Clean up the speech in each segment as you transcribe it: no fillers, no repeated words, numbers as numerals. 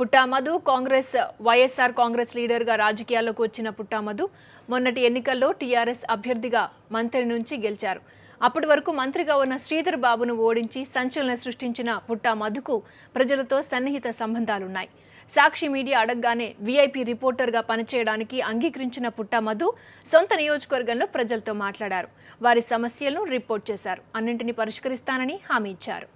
పుట్టామధు వైఎస్ఆర్ కాంగ్రెస్ లీడర్గా రాజకీయాల్లోకి వచ్చిన పుట్టామధు మొన్నటి ఎన్నికల్లో టీఆర్ఎస్ అభ్యర్థిగా మంత్రి నుంచి గెలిచారు. అప్పటి వరకు మంత్రిగా ఉన్న శ్రీధర్ బాబును ఓడించి సంచలనం సృష్టించిన పుట్టామధుకు ప్రజలతో సన్నిహిత సంబంధాలున్నాయి. సాక్షి మీడియా అడగగానే వీఐపీ రిపోర్టర్గా పనిచేయడానికి అంగీకరించిన పుట్టామధు సొంత నియోజకవర్గంలో ప్రజలతో మాట్లాడారు. వారి సమస్యలను రిపోర్ట్ చేశారు. అన్నింటినీ పరిష్కరిస్తానని హామీ ఇచ్చారు.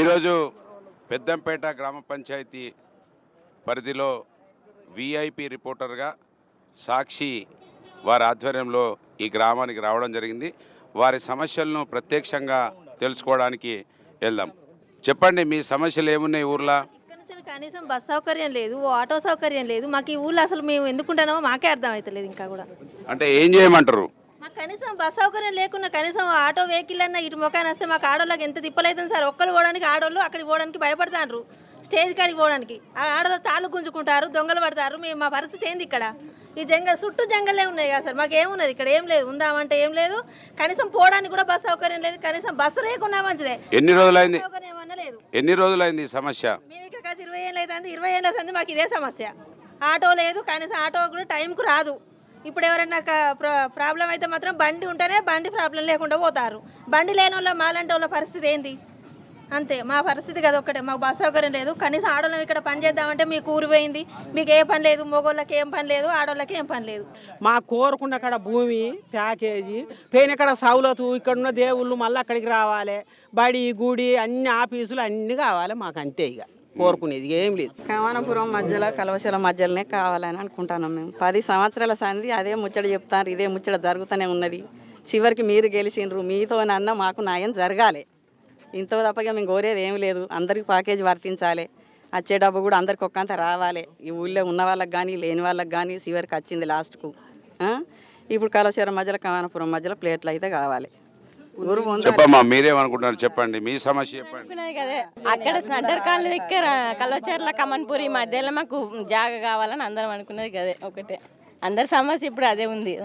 ఈరోజు పెద్దంపేట గ్రామ పంచాయతీ పరిధిలో వీఐపీ రిపోర్టర్గా సాక్షి వారి ఆధ్వర్యంలో ఈ గ్రామానికి రావడం జరిగింది. వారి సమస్యలను ప్రత్యక్షంగా తెలుసుకోవడానికి వెళ్దాం. చెప్పండి, మీ సమస్యలు ఏమున్నాయి ఊర్లో? కనీసం బస్ సౌకర్యం లేదు, ఆటో సౌకర్యం లేదు. మాకు ఈ ఊళ్ళో అసలు మేము ఎందుకుంటున్నామో మాకే అర్థం అవుతలేదు. ఇంకా కూడా అంటే ఏం చేయమంటారు? మాకు కనీసం బస్ సౌకర్యం లేకున్నా కనీసం ఆటో వెహికల్ అన్న ఇటు మొక్కని వస్తే మాకు ఆడోళ్ళకి ఎంత తిప్పలవుతుంది సార్. ఒక్కరు పోవడానికి ఆడోళ్ళు అక్కడికి పోవడానికి భయపడతారు. స్టేజ్ కాడికి పోవడానికి ఆ ఆడలో తాళ్ళు గుంజుకుంటారు, దొంగలు పడతారు. మేము మా పరిస్థితి ఏంది? ఇక్కడ ఈ చుట్టూ జంగల్లే ఉన్నాయి కదా సార్. మాకు ఏమున్నది ఇక్కడ? ఏం లేదు, ఉందామంటే ఏం లేదు. కనీసం పోవడానికి కూడా బస్ సౌకర్యం లేదు. కనీసం బస్సు లేకున్నా మంచిదే. ఎన్ని రోజులైంది? సౌకర్యం ఏమన్నా లేదు. ఎన్ని రోజులైంది ఈ సమస్య? మేము ఇక్కడ 20 ఏళ్ళు అవుతుంది. 20 ఏళ్ళ సంది మాకు ఇదే సమస్య. ఆటో లేదు, కనీసం ఆటో కూడా టైంకు రాదు. ఇప్పుడు ఎవరైనా ప్రాబ్లం అయితే మాత్రం బండి ఉంటేనే, బండి ప్రాబ్లం లేకుండా పోతారు. బండి లేని వాళ్ళ మాలాంటి వాళ్ళ పరిస్థితి ఏంది? అంతే మా పరిస్థితి కదా ఒక్కటే. మాకు బస్ సౌకర్యం లేదు. కనీసం ఆడోళ్ళం ఇక్కడ పని చేద్దామంటే మీకు ఊరు పోయింది, మీకు ఏ పని లేదు. మగోళ్ళకి ఏం పని లేదు, ఆడోళ్ళకి ఏం పని లేదు. మా కోరుకున్న అక్కడ భూమి ప్యాకేజీ పోయిన ఇక్కడ సౌలతు, ఇక్కడ ఉన్న దేవుళ్ళు మళ్ళీ అక్కడికి రావాలి. బడి గుడి అన్ని ఆఫీసులు అన్నీ కావాలి మాకు. అంతే ఇక కోరుకునేది ఏం లేదు. కమానపురం మధ్యలో కలవశల మధ్యలోనే కావాలని అనుకుంటున్నాం మేము. 10 సంవత్సరాల సంది అదే ముచ్చట చెప్తారు, ఇదే ముచ్చట జరుగుతూనే ఉన్నది. చివరికి మీరు గెలిచిండ్రు, మీతోనన్న మాకు న్యాయం జరగాలి. ఇంత తప్పగా మేము కోరేది ఏం లేదు. అందరికి ప్యాకేజ్ వర్తించాలి. వచ్చే డబ్బు కూడా అందరికి ఒక్కంత రావాలి. ఈ ఊళ్ళో ఉన్న వాళ్ళకి కానీ లేని వాళ్ళకి కానీ చివరికి వచ్చింది లాస్ట్కు. ఇప్పుడు కలవశల మధ్యలో కమానపురం మధ్యలో ప్లేట్లు అయితే కావాలి. చెప్పమ్మా, మీరేమనుకుంటున్నారు? చెప్పండి, మీ సమస్య చెప్పండి. అక్కడ స్నడ్డర్ కాలనీ దగ్గర కల్వచర్ల కమన్పూరి మధ్యలో మాకు జాగ కావాలని అందరం అనుకున్నది కదే ఒకటే. అందరి సమస్య ఇప్పుడు అదే ఉంది.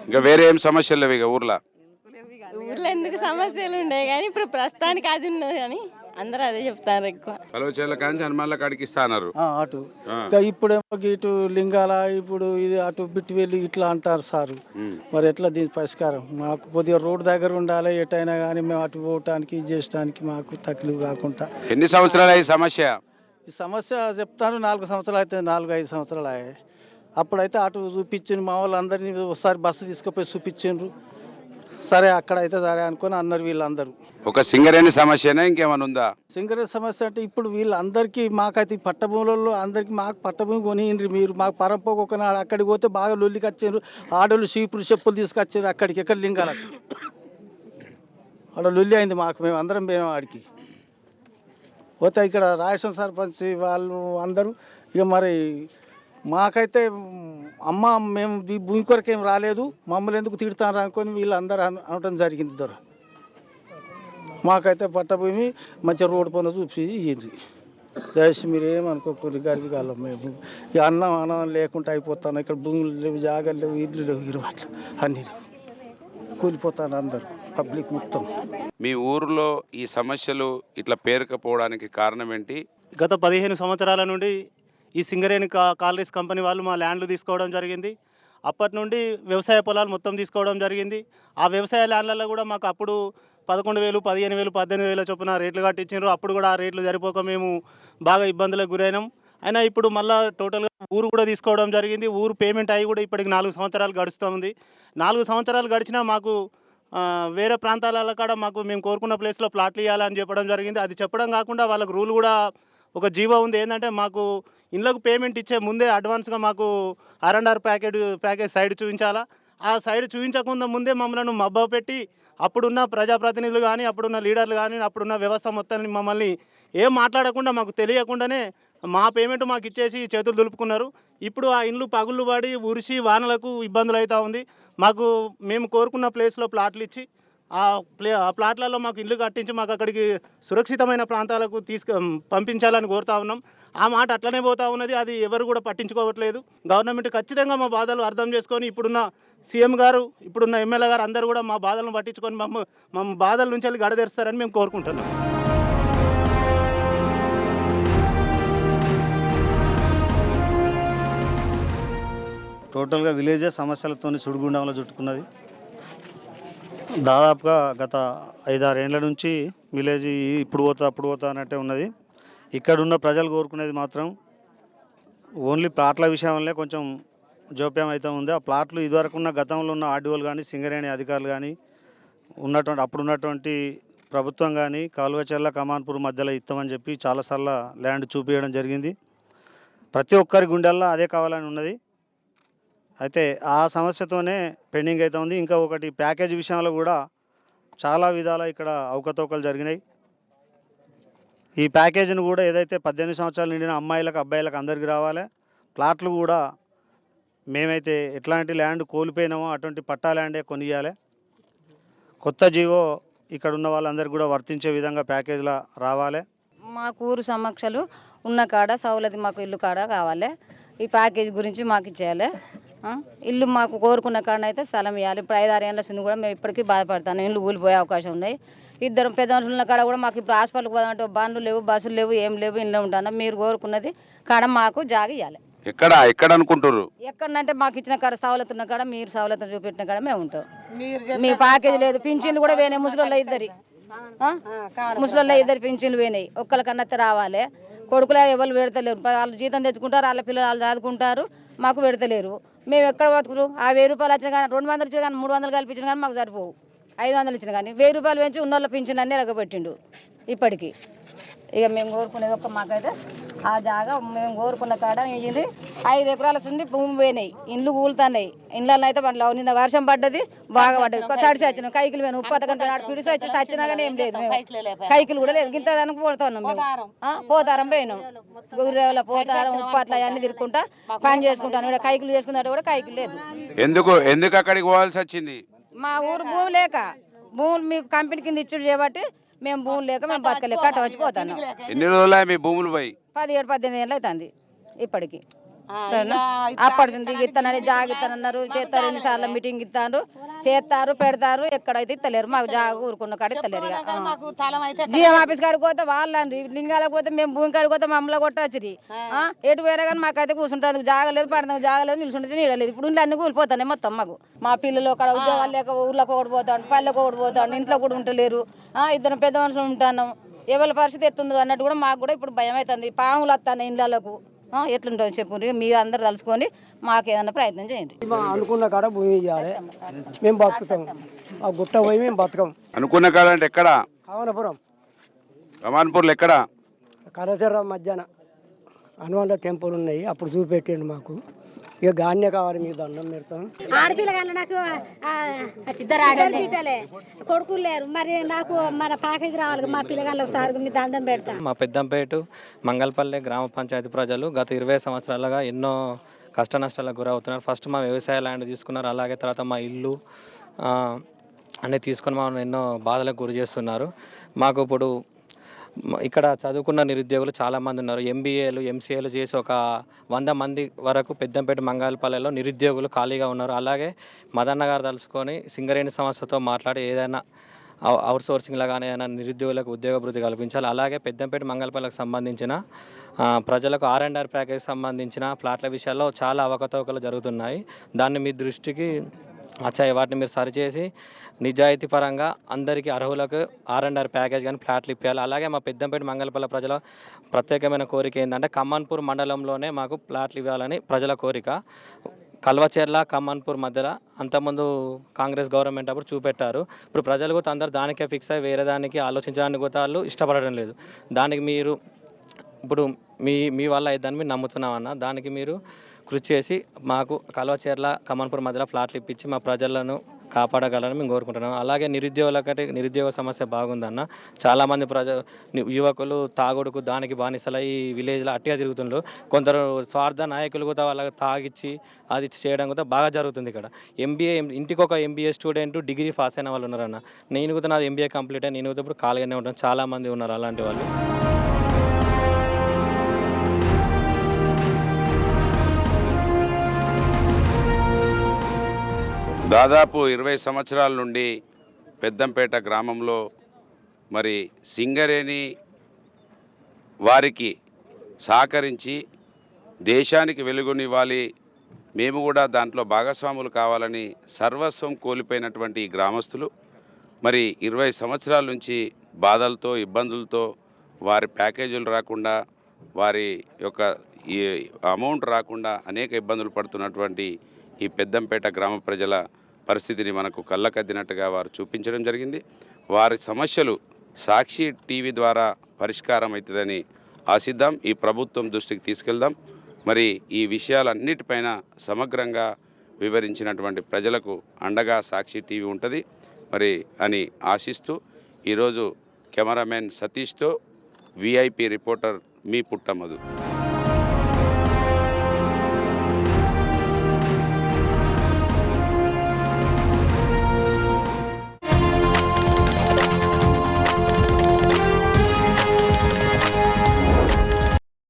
ఇంకా వేరే ఏం సమస్యలు లేవు ఇక ఊర్లో? ఊర్లో ఎందుకు సమస్యలు ఉండే కానీ ఇప్పుడు ప్రస్తుతానికి అది ఉన్నది కానీ అందరూ అదే చెప్తారు. ఎక్కువ కలవచేర్ల కానీ హనుమాన్ల కాడికి ఇస్తాన్నారు అటు. ఇప్పుడేమో ఇటు లింగాల, ఇప్పుడు ఇది అటు బిట్టువెళ్ళి ఇట్లా అంటారు సార్. మరి ఎట్లా దీని పరిష్కారం? మాకు కొద్దిగా రోడ్డు దగ్గర ఉండాలి. ఎటైనా కానీ మేము అటు పోవటానికి ఇది చేసడానికి మాకు తక్కువ కాకుండా. ఎన్ని సంవత్సరాలు ఈ సమస్య? ఈ సమస్య చెప్తాను 4 సంవత్సరాలు అయితే, 4-5 సంవత్సరాలు అయ్యాయి. అప్పుడైతే అటు చూపించింది, మా వాళ్ళందరినీ ఒకసారి బస్సు తీసుకుపోయి చూపించిండ్రు. సరే అక్కడ అయితే సరే అనుకుని అన్నారు వీళ్ళందరూ. ఒక సింగరేణి సమస్యనే ఇంకేమైనా ఉందా? సింగరేణి సమస్య అంటే ఇప్పుడు వీళ్ళందరికీ మాకైతే పట్టభూములలో అందరికీ మాకు పట్టభూమి కొనిండ్రి. మీరు మాకు పరంపోక ఒకనాడు అక్కడికి పోతే బాగా లొల్లికి వచ్చారు. ఆడోళ్ళు చీపురు చెప్పులు తీసుకొచ్చారు. అక్కడికి ఎక్కడ లింగాల ఆడ లొల్లి అయింది మాకు. మేము అందరం పోయాం ఆడికి. పోతే ఇక్కడ రాయసం సర్పంచ్ వాళ్ళు అందరూ ఇక మరి మాకైతే అమ్మ మేము ఈ భూమి కొరకు ఏం రాలేదు, మమ్మల్ని ఎందుకు తిడతారు అనుకొని వీళ్ళందరూ అనటం జరిగింది. దొర మాకైతే పట్టభూమి మంచిగా రోడ్డు పనులు చూసి ఇయ్యింది. దయచేసి మీరు ఏమనుకోకూడదు. గర్వి కాలం మేము ఇక అన్నం లేకుండా అయిపోతాను. ఇక్కడ భూములు లేవు, జాగాలు లేవు, ఇల్లు లేవు, ఇరువట్లు అన్నీ లేవు. కూలిపోతాను అందరూ, పబ్లిక్ మొత్తం. మీ ఊరిలో ఈ సమస్యలు ఇట్లా పేరుకపోవడానికి కారణం ఏంటి? గత 15 సంవత్సరాల నుండి ఈ సింగరేణి కాలరీస్ కంపెనీ వాళ్ళు మా ల్యాండ్లు తీసుకోవడం జరిగింది. అప్పటి నుండి వ్యవసాయ పొలాలు మొత్తం తీసుకోవడం జరిగింది. ఆ వ్యవసాయ ల్యాండ్లలో కూడా మాకు అప్పుడు 11,000, 15,000, 18,000 చొప్పున రేట్లు కట్టించారు. అప్పుడు కూడా ఆ రేట్లు సరిపోక మేము బాగా ఇబ్బందులకు గురైనాం. అయినా ఇప్పుడు మళ్ళీ టోటల్గా ఊరు కూడా తీసుకోవడం జరిగింది. ఊరు పేమెంట్ అయ్యి కూడా ఇప్పటికి 4 సంవత్సరాలు గడుస్తుంది. 4 సంవత్సరాలు గడిచినా మాకు వేరే ప్రాంతాల కాడ మాకు మేము కోరుకున్న ప్లేస్లో ప్లాట్లు ఇవ్వాలని చెప్పడం జరిగింది. అది చెప్పడం కాకుండా వాళ్ళకు రూల్ కూడా ఒక జీవో ఉంది. ఏంటంటే మాకు ఇళ్ళకు పేమెంట్ ఇచ్చే ముందే అడ్వాన్స్గా మాకు R&R ప్యాకేజ్ సైడ్ చూపించాలా. ఆ సైడ్ చూపించకుండా ముందే మమ్మల్ని మబ్బా పెట్టి అప్పుడున్న ప్రజాప్రతినిధులు కానీ, అప్పుడున్న లీడర్లు కానీ, అప్పుడున్న వ్యవస్థ మొత్తాన్ని మమ్మల్ని ఏం మాట్లాడకుండా మాకు తెలియకుండానే మా పేమెంట్ మాకు ఇచ్చేసి చేతులు దులుపుకున్నారు. ఇప్పుడు ఆ ఇండ్లు పగుళ్ళు పడి ఉరిసి వానలకు ఇబ్బందులు అవుతూ ఉంది. మాకు మేము కోరుకున్న ప్లేస్లో ప్లాట్లు ఇచ్చి ఆ ప్లాట్లలో మాకు ఇల్లు కట్టించి మాకు అక్కడికి సురక్షితమైన ప్రాంతాలకు పంపించాలని కోరుతా ఉన్నాం. ఆ మాట అట్లనే పోతా ఉన్నది. అది ఎవరు కూడా పట్టించుకోవట్లేదు. గవర్నమెంట్ ఖచ్చితంగా మా బాధలు అర్థం చేసుకొని ఇప్పుడున్న సీఎం గారు, ఇప్పుడున్న ఎమ్మెల్యే గారు అందరూ కూడా మా బాధలను పట్టించుకొని మా బాధల నుంచి వెళ్ళి గడదేరుస్తారని మేము కోరుకుంటున్నాం. టోటల్గా విలేజే సమస్యలతో సుడిగుండంలో చుట్టుకున్నది. దాదాపుగా గత 5-6 ఏళ్ళ నుంచి విలేజ్ ఇప్పుడు పోతా అప్పుడు పోతా అన్నట్టే ఉన్నది. ఇక్కడున్న ప్రజలు కోరుకునేది మాత్రం ఓన్లీ ప్లాట్ల విషయంలో కొంచెం జోప్యం అయితే ఉంది. ఆ ప్లాట్లు ఇదివరకు ఉన్న గతంలో ఉన్న ఆర్డీఓలు కానీ సింగరేణి అధికారులు కానీ అప్పుడున్నటువంటి ప్రభుత్వం కానీ కాలువచెర్ల కమాన్పూర్ మధ్యలో ఇస్తామని చెప్పి చాలాసార్లు ల్యాండ్ చూపించడం జరిగింది. ప్రతి ఒక్కరి గుండెల్లో అదే కావాలని ఉన్నది. అయితే ఆ సమస్యతోనే పెండింగ్ అయితే ఉంది. ఇంకా ఒకటి ప్యాకేజ్ విషయంలో కూడా చాలా విధాల ఇక్కడ అవకతవకలు జరిగినాయి. ఈ ప్యాకేజీని కూడా ఏదైతే 18 సంవత్సరాలు నిండిన అమ్మాయిలకు అబ్బాయిలకు అందరికీ రావాలి. ప్లాట్లు కూడా మేమైతే ఎట్లాంటి ల్యాండ్ కోల్పోయినామో అటువంటి పట్టా ల్యాండే కొనియాలి. కొత్త జీవో ఇక్కడ ఉన్న వాళ్ళందరికీ కూడా వర్తించే విధంగా ప్యాకేజీలా రావాలి. మాకు ఊరు సమక్షలు ఉన్న కాడ సౌలతి మాకు ఇల్లు కాడ కావాలి. ఈ ప్యాకేజ్ గురించి మాకు ఇచ్చేయాలి. ఇల్లు మాకు కోరుకున్న కాడనైతే స్థలం ఇవ్వాలి. ఇప్పుడు 5-6 ఏళ్ళ సింది కూడా మేము ఇప్పటికీ బాధపడతాను. ఇల్లు కూలిపోయే అవకాశం ఉన్నాయి. ఇద్దరు పెద్ద మనుషులు ఉన్న కాడ కూడా మాకు ఇప్పుడు హాస్పిటల్కి పోదామంటే బండ్లు లేవు, బస్సులు లేవు, ఏం లేవు. ఇంట్లో ఉంటాను. మీరు కోరుకున్నది కాడ మాకు జాగ ఇవ్వాలి. ఎక్కడ అనుకుంటారు? ఎక్కడంటే మాకు ఇచ్చిన కాడ సవలతు ఉన్న కాడ, మీరు సవలతు చూపెట్టిన కాడ మేము ఉంటాం. మీ ప్యాకేజ్ లేదు. పింఛన్లు కూడా పోయినాయి. ముసలి ఇద్దరు పింఛన్లు పోయినాయి. ఒక్కరికన్నా రావాలి. కొడుకులు ఎవరు పెడతలేరు. వాళ్ళు జీతం తెచ్చుకుంటారు, వాళ్ళ పిల్లలు వాళ్ళు చదువుకుంటారు, మాకు పెడతలేరు. మేము ఎక్కడ బతుకురు? ఆ 1000 రూపాయలు వచ్చిన కానీ 200 ఇచ్చిన కానీ 300 కల్పించిన కానీ మాకు సరిపోవు. 500 ఇచ్చిన కానీ 1000 రూపాయలు పెంచి ఉన్నోళ్ళ పింఛన్ అన్నీ ఎరగబెట్టిండు ఇప్పటికి. ఇక మేము కోరుకునేది ఒక్క మాకైతే ఆ జాగా మేము కోరుకున్న కాడ 5 ఎకరాల సుండి భూమి పోయినాయి. ఇండ్లు కూలుతున్నాయి. ఇండ్లలో అయితే పండ్లు నిన్న వర్షం పడ్డది, బాగా పడ్డది. తడిసి వచ్చినాం. కైకిలు పోయినాం. ఉప్పతకంటే నాడు పిడిసి వచ్చి చచ్చినా కానీ ఏం లేదు. కైకిలు కూడా లేదు. గింత దానికి పోతున్నాం మేము. పోతారం పోయినాం. గుర్రెల పోతారం ఉప్పట్ల అవన్నీ తిరుక్కుంటా పని చేసుకుంటాను. ఇక్కడ కైకిలు చేసుకున్నట్టు కూడా కైకిలు లేదు. ఎందుకు అక్కడికి పోవాల్సి వచ్చింది? మా ఊరు భూమి లేక. భూములు మీకు కంపెనీ కింద ఇచ్చుడు చేయబట్టి మేము భూములు లేక మేము బతకలేక కట్ట వచ్చి పోతాను. ఎన్ని రోజులు మీ భూములు పోయి? 17-18 ఏళ్ళు అవుతుంది ఇప్పటికి. సరేనా? అప్పటి నుంచి ఇస్తానని జాగ ఇస్తానన్నారు. చేస్తారు. ఎన్నిసార్లు మీటింగ్ ఇస్తారు, చేస్తారు, పెడతారు. ఎక్కడైతే ఇస్తలేరు. మాకు జాగ ఊరుకున్న కాడ ఇస్తలేరు. జిఎం ఆఫీస్ కాడికి పోతే వాళ్ళండి, లింగాలకు పోతే మేము భూమి కాడికి పోతే మమ్మల్ని కొట్టచ్చి ఎటు పోయినా కానీ మాకైతే కూర్చుంటాను. జాగలేదు, పడతాను జాగలేదు, నిల్చుంటే నీడలేదు. ఇప్పుడు ఇంట్లో అన్ని కూలిపోతాయి మొత్తం. మాకు మా పిల్లలు అక్కడ ఉద్యోగాలు లేక ఊర్లోకి ఒకటి పోతాడు, పల్లెకి ఒకటి పోతాడు, ఇంట్లో కూడా ఉంటలేరు. ఇద్దరు పెద్ద మనుషులు ఉంటున్నాం. ఎవరి పరిస్థితి ఎట్లుండదు అన్నట్టు కూడా మాకు కూడా ఇప్పుడు భయం అవుతుంది. పాములు వస్తాను ఇండ్లకు. ఎట్లుంటుందో చెప్పుకుంటే మీరు అందరు తలుచుకొని మాకు ఏదన్నా ప్రయత్నం చేయండి. అనుకున్న కాడ భూమి ఇవ్వాలి. మేము బతుకుతాం. ఆ గుట్ట పోయి మేము బతుకం. అనుకున్న కాడ అంటే ఎక్కడ? కమాన్పూర్లో ఎక్కడ? కరసర మధ్యాహ్న హనుమాన్ టెంపుల్ ఉన్నాయి. అప్పుడు చూపెట్టండి మాకు. ఇక గాన్య కావాలి. మీకు దండం పెడతాం. ఆడపిల్లగాళ్ళు నాకు ఇద్దరు కొడుకులు లేరు. మరి నాకు మన ప్యాకేజ్ రావాలి. మా పిల్లగాళ్ళకి సార్ మీ దండం పెడతాం. మా పెద్దంపేట మంగళపల్లి గ్రామ పంచాయతీ ప్రజలు గత 20 సంవత్సరాలుగా ఎన్నో కష్ట నష్టాలకు గురవుతున్నారు. ఫస్ట్ మా వ్యవసాయ ల్యాండ్ తీసుకున్నారు. అలాగే తర్వాత మా ఇల్లు అన్నీ తీసుకొని మమ్మల్ని ఎన్నో బాధలకు గురి చేస్తున్నారు. మాకు ఇప్పుడు ఇక్కడ చదువుకున్న నిరుద్యోగులు చాలామంది ఉన్నారు. ఎంబీఏలు ఎంసీఏలు చేసి ఒక 100 మంది వరకు పెద్దంపేట మంగళపల్లెలో నిరుద్యోగులు ఖాళీగా ఉన్నారు. అలాగే మదన్న గారు తలుచుకొని సింగరేణి సంస్థతో మాట్లాడి ఏదైనా అవుట్ సోర్సింగ్ లాగానే ఏదైనా నిరుద్యోగులకు ఉద్యోగ భృతి కల్పించాలి. అలాగే పెద్దంపేట మంగళపల్లెకు సంబంధించిన ప్రజలకు R&R ప్యాకేజ్ సంబంధించిన ప్లాట్ల విషయాల్లో చాలా అవకతవకలు జరుగుతున్నాయి. దాన్ని మీ దృష్టికి వచ్చాయి. వాటిని మీరు సరిచేసి నిజాయితీ పరంగా అందరికీ అర్హులకు R&R ప్యాకేజ్ కానీ ఫ్లాట్లు ఇప్పించాలి. అలాగే మా పెద్దంపేట మంగళపల్లి ప్రజల ప్రత్యేకమైన కోరిక ఏంటంటే కమాన్పూర్ మండలంలోనే మాకు ప్లాట్లు ఇవ్వాలని ప్రజల కోరిక. కల్వచెర్ల కమాన్పూర్ మధ్యలో అంతకుముందు కాంగ్రెస్ గవర్నమెంట్ అప్పుడు చూపెట్టారు. ఇప్పుడు ప్రజలు కూడా అందరు దానికే ఫిక్స్ అయ్యి వేరే దానికి ఆలోచించడానికి కూడా వాళ్ళు ఇష్టపడడం లేదు. దానికి మీరు ఇప్పుడు మీ వల్ల అయిద్దని మీరు నమ్ముతున్నామన్న. దానికి మీరు కృషి చేసి మాకు కల్వచెర్ల కమాన్పూర్ మధ్యలో ఫ్లాట్లు ఇప్పించి మా ప్రజలను కాపాడగలరని మేము కోరుకుంటున్నాం. అలాగే నిరుద్యోగ సమస్య బాగుందన్న. చాలామంది యువకులు తాగుడుకు దానికి బానిసలై ఈ విలేజ్లో అట్టిగా తిరుగుతుండ్రు. కొందరు స్వార్థ నాయకులు కూడా వాళ్ళకి తాగిచ్చి అది చేయడం కూడా బాగా జరుగుతుంది ఇక్కడ. ఇంటికి ఒక ఎంబీఏ స్టూడెంట్ డిగ్రీ పాస్ అయిన వాళ్ళు ఉన్నారన్న. నేను కూడా నాది ఎంబీఏ కంప్లీట్ అయ్యి నేను కూడా ఇప్పుడు ఖాళీగానే ఉంటాను. చాలామంది ఉన్నారు అలాంటి వాళ్ళు. దాదాపు 20 సంవత్సరాల నుండి పెద్దంపేట గ్రామంలో మరి సింగరేణి వారికి సహకరించి దేశానికి వెలుగునివ్వాలి, మేము కూడా దాంట్లో భాగస్వాములు కావాలని సర్వస్వం కోల్పోయినటువంటి ఈ గ్రామస్తులు మరి 20 సంవత్సరాల నుంచి బాధలతో ఇబ్బందులతో వారి ప్యాకేజీలు రాకుండా వారి యొక్క ఈ అమౌంట్ రాకుండా అనేక ఇబ్బందులు పడుతున్నటువంటి ఈ పెద్దంపేట గ్రామ ప్రజల పరిస్థితిని మనకు కళ్ళకద్దినట్టుగా వారు చూపించడం జరిగింది. వారి సమస్యలు సాక్షి టీవీ ద్వారా పరిష్కారం అవుతుందని ఆశిద్దాం. ఈ ప్రభుత్వం దృష్టికి తీసుకెళ్దాం. మరి ఈ విషయాలన్నిటిపైన సమగ్రంగా వివరించినటువంటి ప్రజలకు అండగా సాక్షి టీవీ ఉంటుంది మరి అని ఆశిస్తూ ఈరోజు కెమెరామెన్ సతీష్తో విఐపి రిపోర్టర్ మీ పుట్టమధు.